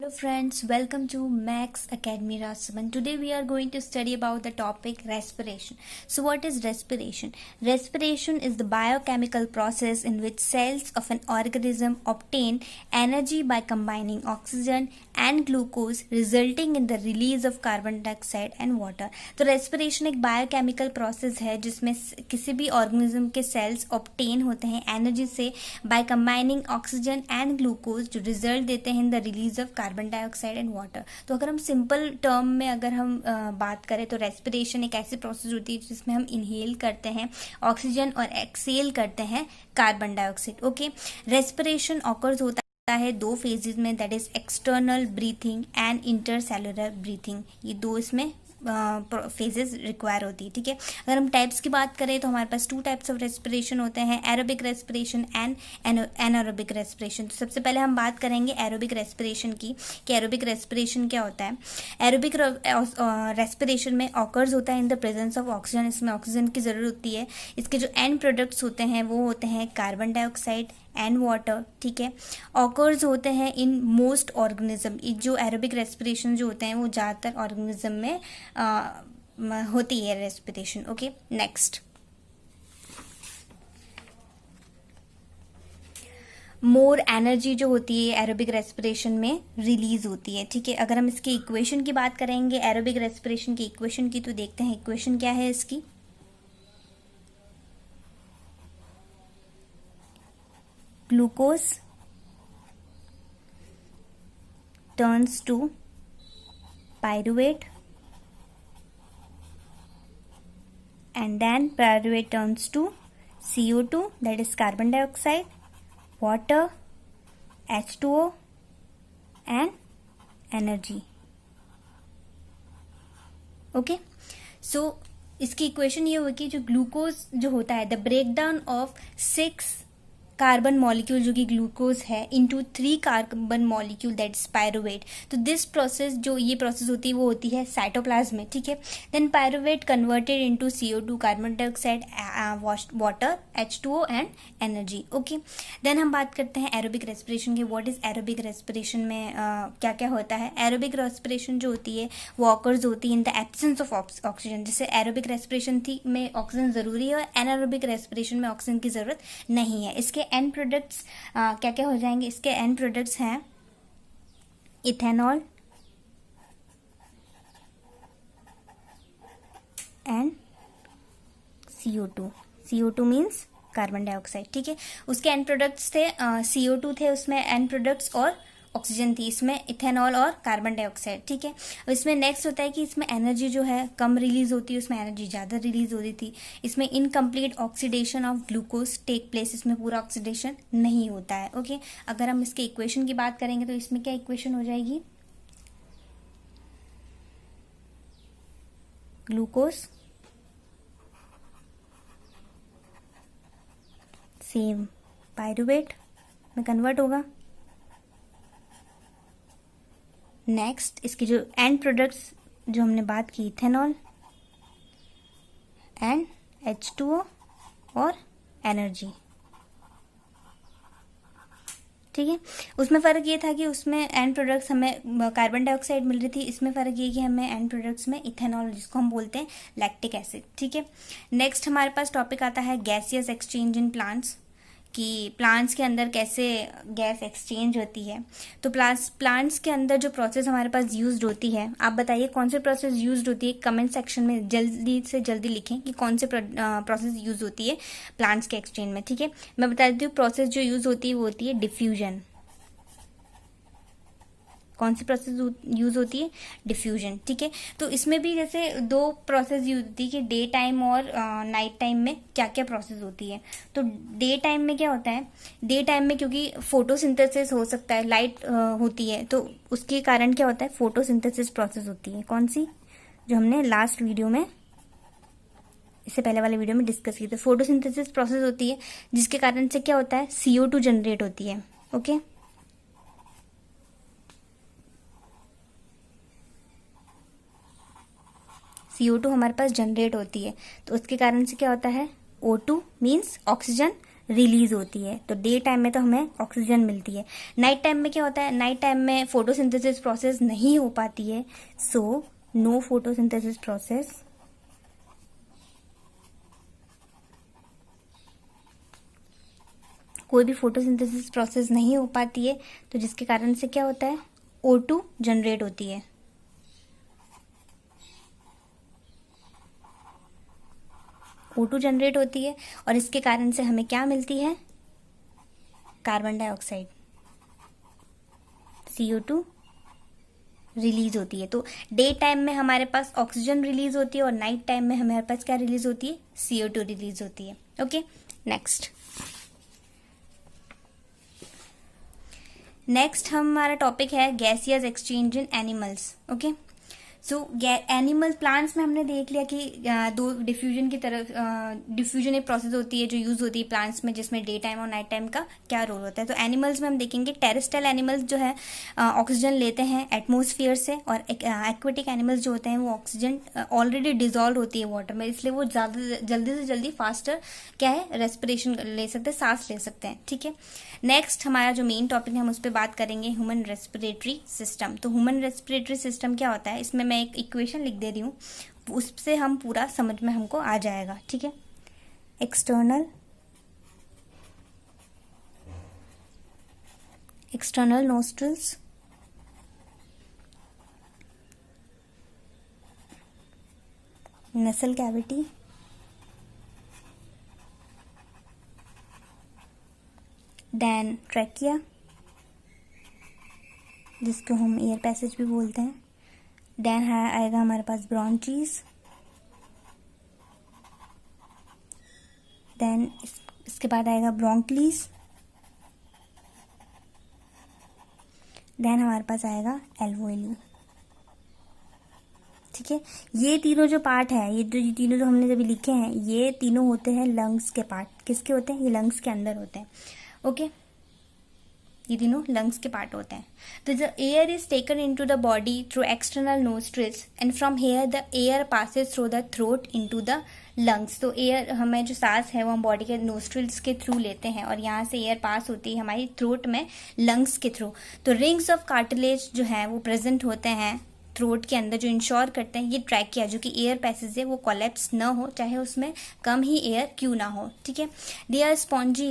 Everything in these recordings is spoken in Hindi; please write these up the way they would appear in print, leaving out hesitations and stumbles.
Hello friends, welcome to Max Academy Rajasthan. Today we are going to study about the topic respiration. So what is respiration? Respiration is the biochemical process in which cells of an organism obtain energy by combining oxygen and glucose resulting in the release of carbon dioxide and water. तो respiration एक biochemical process है जिसमें किसी भी organism के cells obtain होते हैं energy से by combining oxygen and glucose जो result देते हैं in the release of carbon dioxide and water. तो अगर हम सिंपल टर्म में अगर हम बात करें तो रेस्पिरेशन एक ऐसी प्रोसेस होती है जिसमें हम इनहेल करते हैं ऑक्सीजन और एक्सेल करते हैं carbon dioxide. Okay, respiration occurs होता है दो फेजेस में, that is external breathing and intercellular breathing. ये दो इसमें फेजेस रिक्वायर होती है. ठीक है, अगर हम टाइप्स की बात करें तो हमारे पास टू टाइप्स ऑफ रेस्पिरेशन होते हैं, aerobic respiration and anaerobic respiration. तो सबसे पहले हम बात करेंगे एरोबिक रेस्पिरेशन की कि एरोबिक रेस्पिरेशन क्या होता है. एरोबिक रेस्पिरेशन में ऑकर्स होता है in the presence of oxygen. इसमें ऑक्सीजन की ज़रूरत होती है. इसके जो एंड प्रोडक्ट्स होते हैं वो होते हैं कार्बन डाइऑक्साइड एंड वाटर. ठीक है, ऑकर्स होते हैं इन मोस्ट ऑर्गेनिज्म. जो एरोबिक रेस्पिरेशन जो होते हैं वो ज़्यादातर ऑर्गेनिज्म में होती है respiration. Okay, next more energy जो होती है एरोबिक रेस्पिरेशन में रिलीज होती है. ठीक है, अगर हम इसकी इक्वेशन की बात करेंगे एरोबिक रेस्पिरेशन की इक्वेशन की, तो देखते हैं इक्वेशन क्या है इसकी. Glucose turns to pyruvate and then pyruvate turns to CO2, that is carbon dioxide, water, H2O and energy. Okay, so इसकी इक्वेशन ये होगी जो ग्लूकोज जो होता है the breakdown of 6 carbon molecule जो कि ग्लूकोज है into 3 carbon molecule that is pyruvate. तो दिस प्रोसेस जो ये प्रोसेस होती है वो होती है साइटोप्लाज्म में. ठीक है, then pyruvate converted into CO2 carbon dioxide water H2O and energy. Okay, then हम बात करते हैं एरोबिक रेस्पिरेशन की. व्हाट इज एरोबिक रेस्पिरेशन में क्या क्या होता है. एरोबिक रेस्पिरेशन जो होती है वो ऑकर्स होती है in the absence of oxygen. जैसे एरोबिक रेस्पिरेशन थी में ऑक्सीजन जरूरी है और एनारोबिक रेस्पिरेशन में ऑक्सीजन की जरूरत नहीं है. इसके एंड प्रोडक्ट्स क्या क्या हो जाएंगे. इसके एंड प्रोडक्ट्स हैं ethanol and CO2. CO2 means carbon dioxide. ठीक है, उसके एंड प्रोडक्ट्स थे CO2 थे, उसमें एंड प्रोडक्ट्स और ऑक्सीजन थी, इसमें इथेनॉल और कार्बन डाइऑक्साइड. ठीक है, इसमें नेक्स्ट होता है कि इसमें एनर्जी जो है कम रिलीज होती है, उसमें एनर्जी ज़्यादा रिलीज होती थी. इसमें incomplete oxidation of glucose take place, इसमें पूरा ऑक्सीडेशन नहीं होता है. ओके, अगर हम इसके इक्वेशन की बात करेंगे तो इसमें क्या इक्वेशन हो जाएगी. ग्लूकोज सेम पायरुवेट में कन्वर्ट होगा. नेक्स्ट इसके जो एंड प्रोडक्ट्स जो हमने बात की इथेनॉल एंड H2O और एनर्जी. ठीक है, उसमें फ़र्क ये था कि उसमें एंड प्रोडक्ट्स हमें कार्बन डाइऑक्साइड मिल रही थी, इसमें फ़र्क ये कि हमें एंड प्रोडक्ट्स में इथेनॉल जिसको हम बोलते हैं लैक्टिक एसिड. ठीक है, नेक्स्ट हमारे पास टॉपिक आता है गैसियस एक्सचेंज इन प्लांट्स कि प्लांट्स के अंदर कैसे गैस एक्सचेंज होती है. तो प्लांट्स के अंदर जो प्रोसेस हमारे पास यूज्ड होती है, आप बताइए कौन से प्रोसेस यूज्ड होती है. कमेंट सेक्शन में जल्दी से जल्दी लिखें कि कौन से प्रोसेस यूज होती है प्लांट्स के एक्सचेंज में. ठीक है, मैं बता देती हूँ प्रोसेस जो यूज होती है वो होती है डिफ्यूजन. कौन सी प्रोसेस यूज होती है. डिफ्यूजन. ठीक है, तो इसमें भी जैसे दो प्रोसेस यूज होती है कि डे टाइम और नाइट टाइम में क्या क्या प्रोसेस होती है. तो डे टाइम में क्या होता है, डे टाइम में क्योंकि फोटोसिंथेसिस हो सकता है, लाइट होती है, तो उसके कारण क्या होता है फोटोसिंथेसिस प्रोसेस होती है. कौन सी, जो हमने लास्ट वीडियो में इससे पहले वाले वीडियो में डिस्कस की थी. फोटोसिंथेसिस प्रोसेस होती है जिसके कारण से क्या होता है CO2 जनरेट होती है. ओके, CO2 हमारे पास जनरेट होती है, तो उसके कारण से क्या होता है O2 मीन्स ऑक्सीजन रिलीज होती है। तो डे टाइम में तो हमें ऑक्सीजन मिलती है। नाइट टाइम में क्या होता है, नाइट टाइम में फोटोसिंथेसिस प्रोसेस नहीं हो पाती है, सो नो फोटोसिंथेसिस प्रोसेस। कोई भी फोटोसिंथेसिस प्रोसेस नहीं हो पाती है, तो जिसके कारण से क्या होता है, O2 जनरेट होती है। O2 जनरेट होती है और इसके कारण से हमें क्या मिलती है, कार्बन डाइऑक्साइड, CO2 रिलीज होती है। तो डे टाइम में हमारे पास ऑक्सीजन रिलीज होती है और नाइट टाइम में हमारे पास क्या रिलीज होती है, CO2 रिलीज होती है। ओके, नेक्स्ट हमारा टॉपिक है गैसियस एक्सचेंज इन animals. Okay, so animal plants में हमने देख लिया कि दो डिफ्यूजन की तरफ, डिफ्यूजन एक प्रोसेस होती है जो यूज होती है प्लांट्स में, जिसमें डे टाइम और नाइट टाइम का क्या रोल होता है। तो एनिमल्स में हम देखेंगे टेरेस्ट्रियल एनिमल्स जो है ऑक्सीजन लेते हैं एटमोसफियर से, और एक्वेटिक एनिमल्स जो होते हैं वो ऑक्सीजन ऑलरेडी डिजॉल्व होती है वाटर में, इसलिए वो ज़्यादा जल्दी से जल्दी फास्टर क्या है, रेस्पिरेशन ले सकते हैं, सांस ले सकते हैं। ठीक है, नेक्स्ट हमारा जो मेन टॉपिक है हम उस पर बात करेंगे, ह्यूमन रेस्पिरेटरी सिस्टम। तो ह्यूमन रेस्पिरेटरी सिस्टम क्या होता है, इसमें मैं एक इक्वेशन लिख दे रही हूँ, उससे हम पूरा समझ में हमको आ जाएगा। ठीक है, एक्सटर्नल नोस्ट्रल्स, नसल कैविटी, देन ट्रैकिया जिसको हम एयर पैसेज भी बोलते हैं, देन आएगा हमारे पास ब्रॉन्चीज, देन इसके बाद आएगा ब्रोंकलीज, देन हमारे पास आएगा एल्वोइली। ठीक है, ये तीनों जो पार्ट है, ये तीनों जो हमने जब लिखे हैं, ये तीनों होते हैं लंग्स के पार्ट। किसके होते हैं, ये लंग्स के अंदर होते हैं। ओके, ये तीनों लंग्स के पार्ट होते हैं। तो the air is taken into the body through external nostrils and from here the air passes through the throat into the lungs. तो एयर, हमें जो सांस है वो हम बॉडी के नोस्ट्रिल्स के थ्रू लेते हैं और यहाँ से एयर पास होती है हमारी थ्रोट में लंग्स के थ्रू। तो रिंग्स ऑफ कार्टिलेज जो है वो प्रेजेंट होते हैं थ्रोट के अंदर, जो इंश्योर करते हैं ये ट्रैकिया, जो कि एयर पैसेज है वो कोलैप्स न हो, चाहे उसमें कम ही एयर क्यों ना हो। ठीक है, they are spongy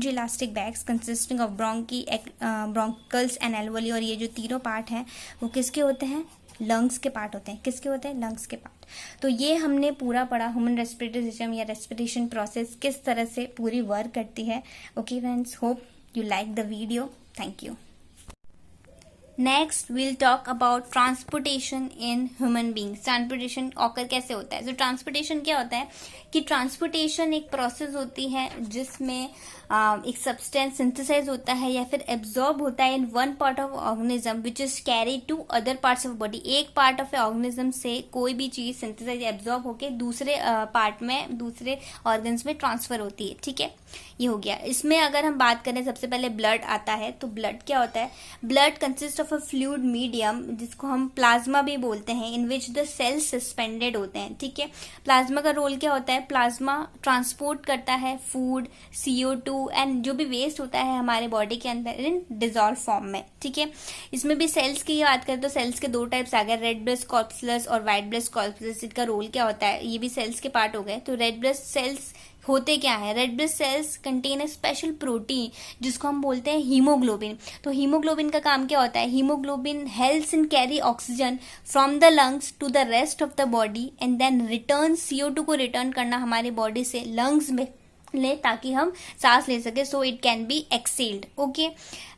elastic bags consisting of bronchioles and alveoli. और ये जो तीनों पार्ट हैं वो किसके होते हैं, लंग्स के पार्ट होते हैं। किसके होते हैं, लंग्स के पार्ट। तो ये हमने पूरा पढ़ा, ह्यूमन रेस्पिरेटरी सिस्टम या रेस्पिरेशन प्रोसेस किस तरह से पूरी वर्क करती है। Okay friends, hope you like the video. Thank you. Next will talk about transportation in human beings. Transportation occur कैसे होता है। तो ट्रांसपोर्टेशन क्या होता है कि ट्रांसपोर्टेशन एक प्रोसेस होती है जिसमें एक सब्सटेंस सिंथेसाइज होता है या फिर एब्जॉर्ब होता है in one part of organism which is carry to other parts of body. एक पार्ट ऑफ ऑर्गेनिज्म से कोई भी चीज सिंथेसाइज एब्जॉर्ब होके दूसरे पार्ट में, दूसरे ऑर्गन्स में ट्रांसफर होती है। ठीक है, ये हो गया। इसमें अगर हम बात करें, सबसे पहले ब्लड आता है। तो ब्लड क्या होता है, blood consist of a fluid medium जिसको हम प्लाज्मा भी बोलते हैं, इन विच द सेल्स सस्पेंडेड होते हैं। ठीक है, प्लाज्मा का रोल क्या होता है, प्लाज्मा ट्रांसपोर्ट करता है फूड, CO2 एंड जो भी वेस्ट होता है हमारे बॉडी के अंदर इन डिजॉल्व फॉर्म में। ठीक है, इसमें भी सेल्स की बात करें तो सेल्स के दो टाइप्स आ गए, रेड ब्लड कॉर्पस्कुलस और व्हाइट ब्लड कॉर्पस्कुलस। इनका रोल क्या होता है, ये भी सेल्स के पार्ट हो गए। तो रेड ब्लड सेल्स होते क्या है, red blood cells contain a special protein जिसको हम बोलते हैं हीमोग्लोबिन। तो हीमोग्लोबिन का काम क्या होता है, hemoglobin helps in carry oxygen from the lungs to the rest of the body and then return CO2 को रिटर्न करना हमारे बॉडी से लंग्स में ले, ताकि हम सांस ले सके, so it can be excelled. Okay,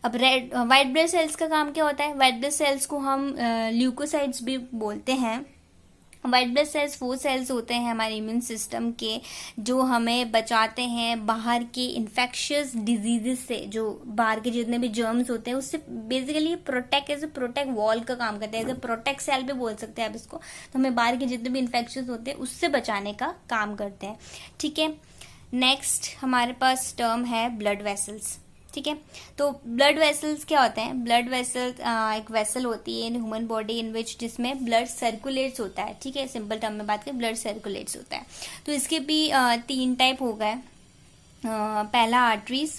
अब व्हाइट ब्लड सेल्स का काम क्या होता है, व्हाइट ब्लड सेल्स को हम ल्यूकोसाइट्स भी बोलते हैं। व्हाइट ब्लड सेल्स वो सेल्स होते हैं हमारे इम्यून सिस्टम के जो हमें बचाते हैं बाहर के इन्फेक्शियस डिजीजेस से, जो बाहर के जितने भी जर्म्स होते हैं उससे बेसिकली प्रोटेक्ट वॉल का काम करते हैं, एज ए प्रोटेक्ट सेल भी बोल सकते हैं आप इसको। तो हमें बाहर के जितने भी इन्फेक्शियस होते हैं उससे बचाने का काम करते हैं। ठीक है, नेक्स्ट हमारे पास टर्म है ब्लड वेसल्स। ठीक है, तो ब्लड वेसल्स क्या होते हैं, ब्लड वेसल्स एक वेसल होती है इन ह्यूमन बॉडी इन विच जिसमें ब्लड सर्कुलेट्स होता है। ठीक है, सिंपल टर्म में बात करें, ब्लड सर्कुलेट्स होता है। तो इसके भी 3 टाइप हो गए। पहला arteries,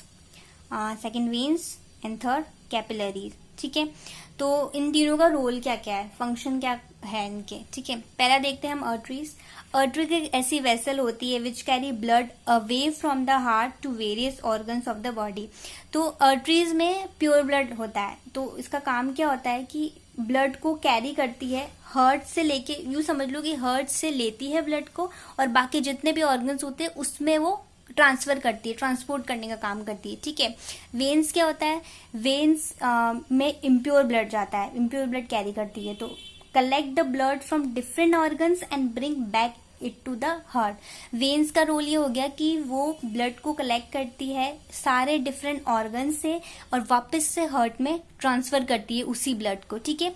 second veins and third capillaries. ठीक है, तो इन तीनों का रोल क्या क्या है, फंक्शन क्या है इनके। ठीक है, पहला देखते हैं हम आर्टरीज। आर्टरीज एक ऐसी वेसल होती है which carry blood away from the heart to various organs of the body. तो आर्टरीज में प्योर ब्लड होता है, तो इसका काम क्या होता है कि ब्लड को कैरी करती है हार्ट से लेके, यूँ समझ लो कि हार्ट से लेती है ब्लड को और बाकी जितने भी ऑर्गन्स होते हैं उसमें वो ट्रांसफर करती है, ट्रांसपोर्ट करने का काम करती है। ठीक है, वेन्स क्या होता है, वेन्स में इम्प्योर ब्लड जाता है, इम्प्योर ब्लड कैरी करती है, तो collect the blood from different organs and bring back it to the heart. Veins का रोल ये हो गया कि वो ब्लड को कलेक्ट करती है सारे डिफरेंट ऑर्गन से और वापस से हार्ट में ट्रांसफर करती है उसी ब्लड को। ठीक है,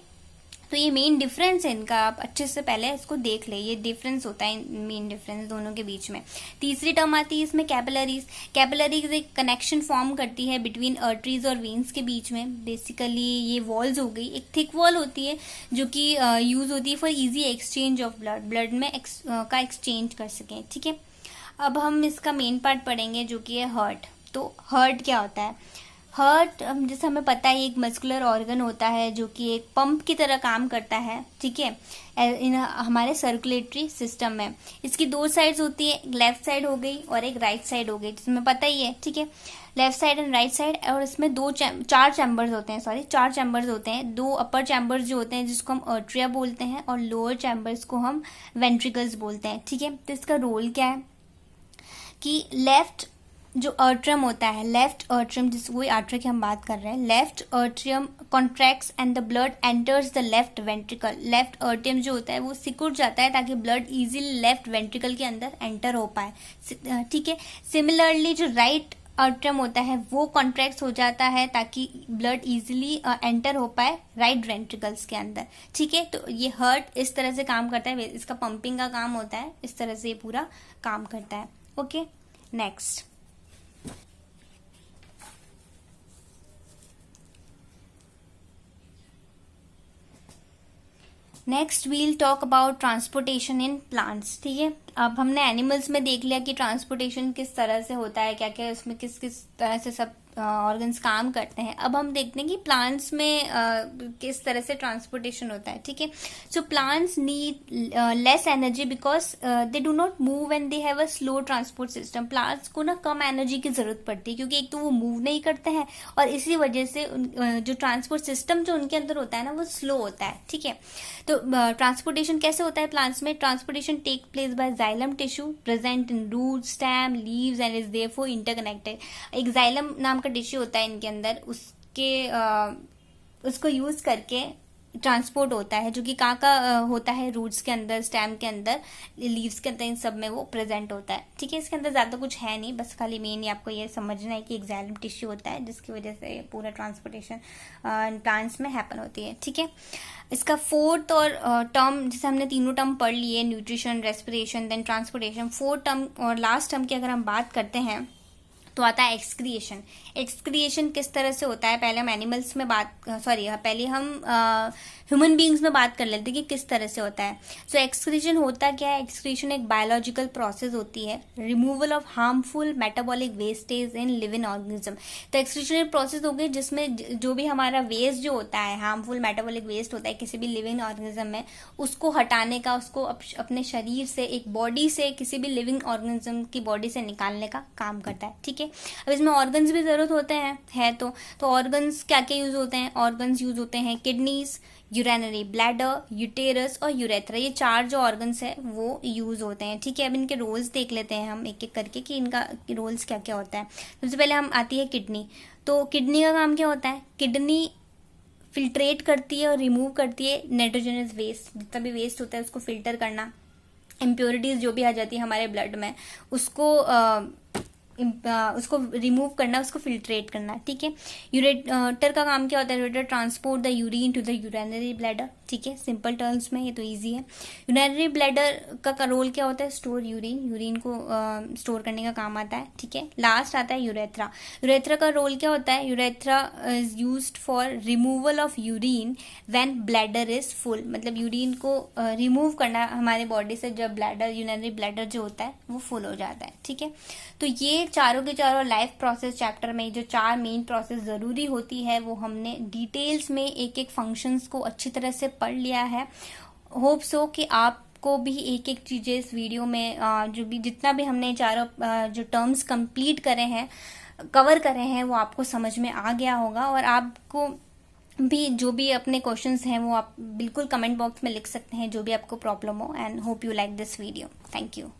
तो ये मेन डिफरेंस है इनका, आप अच्छे से पहले इसको देख ले, ये डिफरेंस होता है मेन डिफरेंस दोनों के बीच में। तीसरी टर्म आती है इसमें कैपिलरीज। कैपिलरीज एक कनेक्शन फॉर्म करती है बिटवीन आर्टरीज और वेन्स के बीच में। बेसिकली ये वॉल्स हो गई, एक थिक वॉल होती है जो कि यूज होती है for easy exchange of blood, blood में का एक्सचेंज कर सकें। ठीक है, अब हम इसका मेन पार्ट पढ़ेंगे जो कि है हार्ट। तो हार्ट क्या होता है, हार्ट जैसे हमें पता है एक मस्कुलर ऑर्गन होता है जो कि एक पंप की तरह काम करता है। ठीक है, इन हमारे सर्कुलेटरी सिस्टम में इसकी दो साइड्स होती है, एक लेफ्ट साइड हो गई और एक राइट साइड हो गई, जिसमें पता ही है। ठीक है, left side and right side, और इसमें चार चैम्बर्स होते हैं, चार चैम्बर्स होते हैं। दो अपर चैम्बर्स जो होते हैं जिसको हम आर्टरिया बोलते हैं और लोअर चैम्बर्स को हम वेंट्रिकल्स बोलते हैं। ठीक है, तो इसका रोल क्या है कि लेफ्ट जो आर्ट्रियम होता है, लेफ्ट आर्ट्रियम, जिस वही आर्टरी की हम बात कर रहे हैं, left atrium contracts and the blood enters the left ventricle. Left atrium जो होता है वो सिकुड़ जाता है ताकि ब्लड इजीली लेफ्ट वेंट्रिकल के अंदर एंटर हो पाए। ठीक है, सिमिलरली जो राइट आर्ट्रियम होता है वो कॉन्ट्रैक्ट हो जाता है ताकि ब्लड इजीली एंटर हो पाए राइट वेंट्रिकल्स के अंदर। ठीक है, तो ये हार्ट इस तरह से काम करता है, इसका पंपिंग का काम होता है, इस तरह से ये पूरा काम करता है। Okay, next next we'll talk about transportation in plants. ठीक है, अब हमने एनिमल्स में देख लिया कि ट्रांसपोर्टेशन किस तरह से होता है, क्या क्या उसमें किस किस तरह से सब ऑर्गन्स काम करते हैं। अब हम देखते हैं कि प्लांट्स में किस तरह से ट्रांसपोर्टेशन होता है। ठीक है, so plants need less energy because they do not move and they have a slow transport system. Plants को ना कम एनर्जी की जरूरत पड़ती है क्योंकि एक तो वो मूव नहीं करते हैं और इसी वजह से जो ट्रांसपोर्ट सिस्टम जो उनके अंदर होता है ना वो स्लो होता है। ठीक है, तो ट्रांसपोर्टेशन कैसे होता है प्लांट्स में, transportation take place by xylem tissue present in root, stem, leaves and is therefore interconnected. एक जाइलम नाम का टिश्यू होता है इनके अंदर, उसको यूज करके ट्रांसपोर्ट होता है, जो कि कहाँ का होता है, रूट्स के अंदर, स्टेम के अंदर, लीव्स के अंदर, इन सब में वो प्रेजेंट होता है। ठीक है, इसके अंदर ज्यादा कुछ है नहीं, बस खाली मेन आपको ये समझना है कि एक जाइलम टिश्यू होता है जिसकी वजह से पूरा ट्रांसपोर्टेशन प्लांट्स में हैपन होती है। ठीक है, इसका फोर्थ और टर्म, जैसे हमने तीनों टर्म पढ़ लिए, nutrition, respiration, then transportation, fourth term और लास्ट टर्म की अगर हम बात करते हैं तो आता है एक्सक्रिएशन। एक्सक्रिएशन किस तरह से होता है, पहले हम एनिमल्स में पहले हम ह्यूमन बींग्स में बात कर लेते हैं कि किस तरह से होता है। सो एक्सक्रीशन होता क्या है, एक्सक्रीशन एक बायोलॉजिकल प्रोसेस होती है, removal of harmful metabolic wastage in living organism. तो एक्सक्रीशन एक प्रोसेस हो गई जिसमें जो भी हमारा वेस्ट जो होता है, हार्मफुल मेटाबॉलिक वेस्ट होता है किसी भी लिविंग ऑर्गेनिज्म में, उसको हटाने का, उसको अपने शरीर से, एक बॉडी से, किसी भी लिविंग ऑर्गेनिज्म की बॉडी से निकालने का काम करता है। ठीक है, अब इसमें ऑर्गन्स भी जरूरत होते हैं तो ऑर्गन्स क्या क्या यूज होते हैं, ऑर्गन्स यूज होते हैं किडनीज, यूरिनरी ब्लैडर, यूटेरस और यूरेथ्रा, ये चार जो ऑर्गन्स है वो यूज होते हैं। ठीक है, अब इनके रोल्स देख लेते हैं हम एक एक करके कि इनका रोल्स क्या क्या होता है। सबसे पहले हम आती है किडनी। तो किडनी का काम क्या होता है, किडनी फिल्ट्रेट करती है और रिमूव करती है नाइट्रोजनस वेस्ट, जितना भी वेस्ट होता है उसको फिल्टर करना, इम्प्योरिटीज जो भी आ जाती है हमारे ब्लड में उसको रिमूव करना, उसको फिल्ट्रेट करना। ठीक है, यूरेटर का काम क्या होता है, ureter transport the urine to the urinary bladder. ठीक है, सिंपल टर्म्स में ये तो इजी है। यूरिनरी ब्लैडर का रोल क्या होता है, स्टोर यूरिन को स्टोर करने का काम आता है। ठीक है, लास्ट आता है यूरेथ्रा। यूरेथ्रा का रोल क्या होता है, urethra is used for removal of urine when bladder is full, मतलब यूरिन को रिमूव करना हमारे बॉडी से जब यूरिनरी ब्लैडर जो होता है वो फुल हो जाता है। ठीक है, तो ये चारों के चारों लाइफ प्रोसेस चैप्टर में जो 4 मेन प्रोसेस ज़रूरी होती है वो हमने डिटेल्स में एक एक फंक्शंस को अच्छी तरह से पढ़ लिया है। होप सो कि आपको भी एक एक चीज़ें इस वीडियो में जो भी जितना भी हमने चारों जो टर्म्स कंप्लीट करे हैं, कवर करे हैं, वो आपको समझ में आ गया होगा। और आपको भी जो भी अपने क्वेश्चंस हैं वो आप बिल्कुल कमेंट बॉक्स में लिख सकते हैं, जो भी आपको प्रॉब्लम हो। And hope you like this video. Thank you.